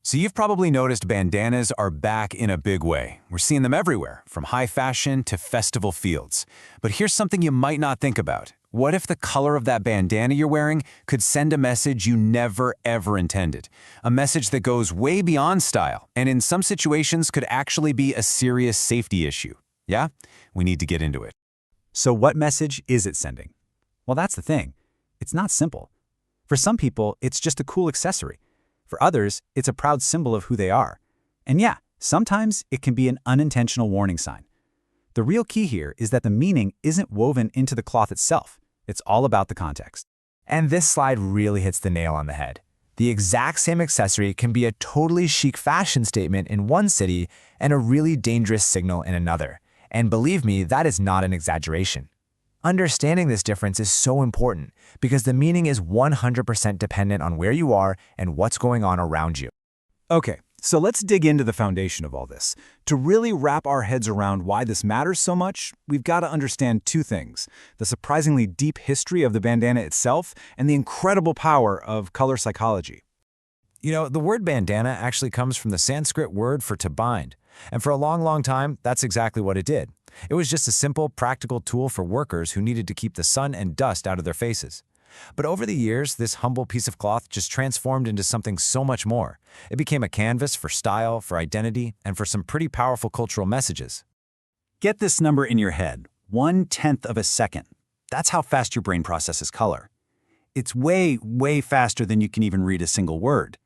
So you've probably noticed bandanas are back in a big way. We're seeing them everywhere, from high fashion to festival fields. But here's something you might not think about. What if the color of that bandana you're wearing could send a message you never ever intended? A message that goes way beyond style, and in some situations could actually be a serious safety issue. Yeah? We need to get into it. So what message is it sending? Well, that's the thing. It's not simple. For some people, it's just a cool accessory. For others, it's a proud symbol of who they are. And yeah, sometimes it can be an unintentional warning sign. The real key here is that the meaning isn't woven into the cloth itself. It's all about the context. And this slide really hits the nail on the head. The exact same accessory can be a totally chic fashion statement in one city and a really dangerous signal in another. And believe me, that is not an exaggeration. Understanding this difference is so important because the meaning is 100% dependent on where you are and what's going on around you. Okay, so let's dig into the foundation of all this. To really wrap our heads around why this matters so much, we've got to understand two things: the surprisingly deep history of the bandana itself and the incredible power of color psychology. You know, the word bandana actually comes from the Sanskrit word for to bind. And for a long, long time, that's exactly what it did. It was just a simple, practical tool for workers who needed to keep the sun and dust out of their faces. But over the years, this humble piece of cloth just transformed into something so much more. It became a canvas for style, for identity, and for some pretty powerful cultural messages. Get this number in your head: 1/10 of a second. That's how fast your brain processes color. It's way, way faster than you can even read a single word.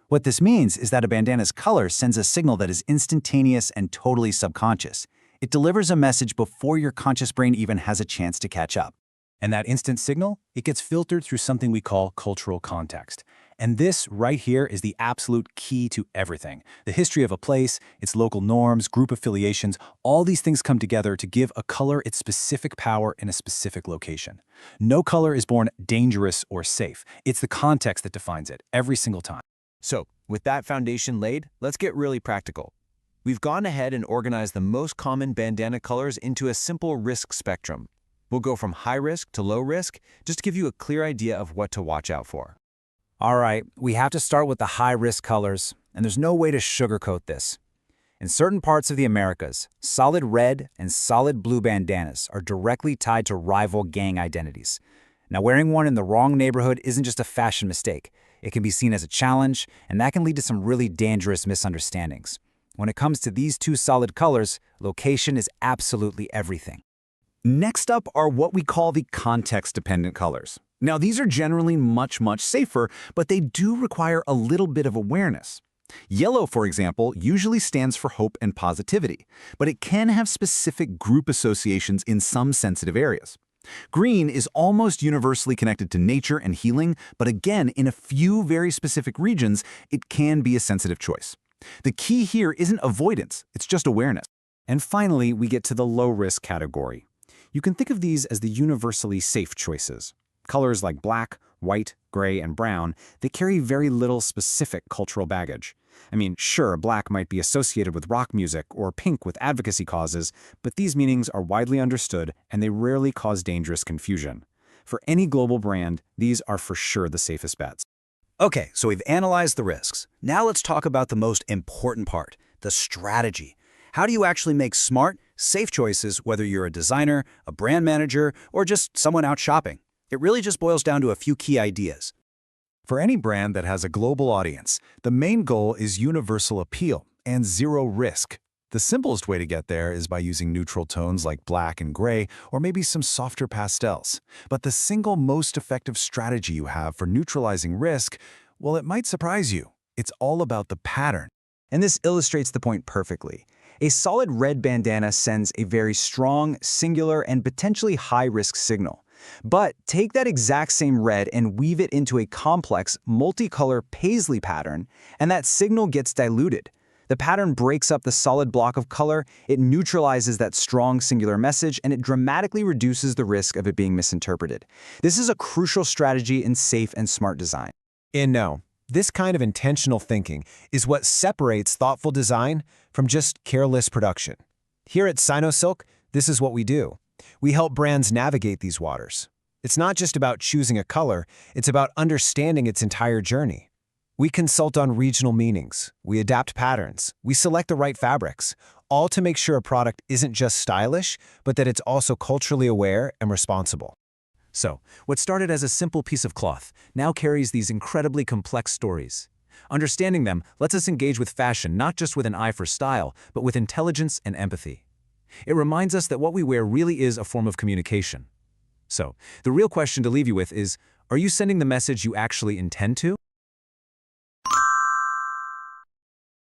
What this means is that a bandana's color sends a signal that is instantaneous and totally subconscious. It delivers a message before your conscious brain even has a chance to catch up. And that instant signal, it gets filtered through something we call cultural context. And this right here is the absolute key to everything. The history of a place, its local norms, group affiliations, all these things come together to give a color its specific power in a specific location. No color is born dangerous or safe. It's the context that defines it every single time. So, with that foundation laid, let's get really practical. We've gone ahead and organized the most common bandana colors into a simple risk spectrum. We'll go from high risk to low risk, just to give you a clear idea of what to watch out for. All right, we have to start with the high-risk colors, and there's no way to sugarcoat this. In certain parts of the Americas, solid red and solid blue bandanas are directly tied to rival gang identities. Now, wearing one in the wrong neighborhood isn't just a fashion mistake. It can be seen as a challenge, and that can lead to some really dangerous misunderstandings. When it comes to these two solid colors, location is absolutely everything. Next up are what we call the context-dependent colors. Now, these are generally much, much safer, but they do require a little bit of awareness. Yellow, for example, usually stands for hope and positivity, but it can have specific group associations in some sensitive areas. Green is almost universally connected to nature and healing, but again, in a few very specific regions, it can be a sensitive choice. The key here isn't avoidance, it's just awareness. And finally, we get to the low-risk category. You can think of these as the universally safe choices. Colors like black, white, gray, and brown, they carry very little specific cultural baggage. I mean, sure, black might be associated with rock music or pink with advocacy causes, but these meanings are widely understood and they rarely cause dangerous confusion. For any global brand, these are for sure the safest bets. Okay, so we've analyzed the risks. Now let's talk about the most important part, the strategy. How do you actually make smart, safe choices whether you're a designer, a brand manager, or just someone out shopping? It really just boils down to a few key ideas. For any brand that has a global audience, the main goal is universal appeal and zero risk. The simplest way to get there is by using neutral tones like black and gray, or maybe some softer pastels. But the single most effective strategy you have for neutralizing risk, well, it might surprise you. It's all about the pattern. And this illustrates the point perfectly. A solid red bandana sends a very strong, singular, and potentially high-risk signal. But take that exact same red and weave it into a complex, multicolor paisley pattern, and that signal gets diluted. The pattern breaks up the solid block of color, it neutralizes that strong singular message, and it dramatically reduces the risk of it being misinterpreted. This is a crucial strategy in safe and smart design. And no, this kind of intentional thinking is what separates thoughtful design from just careless production. Here at Sinosilk, this is what we do. We help brands navigate these waters. It's not just about choosing a color, it's about understanding its entire journey. We consult on regional meanings, we adapt patterns, we select the right fabrics, all to make sure a product isn't just stylish, but that it's also culturally aware and responsible. So, what started as a simple piece of cloth now carries these incredibly complex stories. Understanding them lets us engage with fashion not just with an eye for style, but with intelligence and empathy. It reminds us that what we wear really is a form of communication. So, the real question to leave you with is, are you sending the message you actually intend to?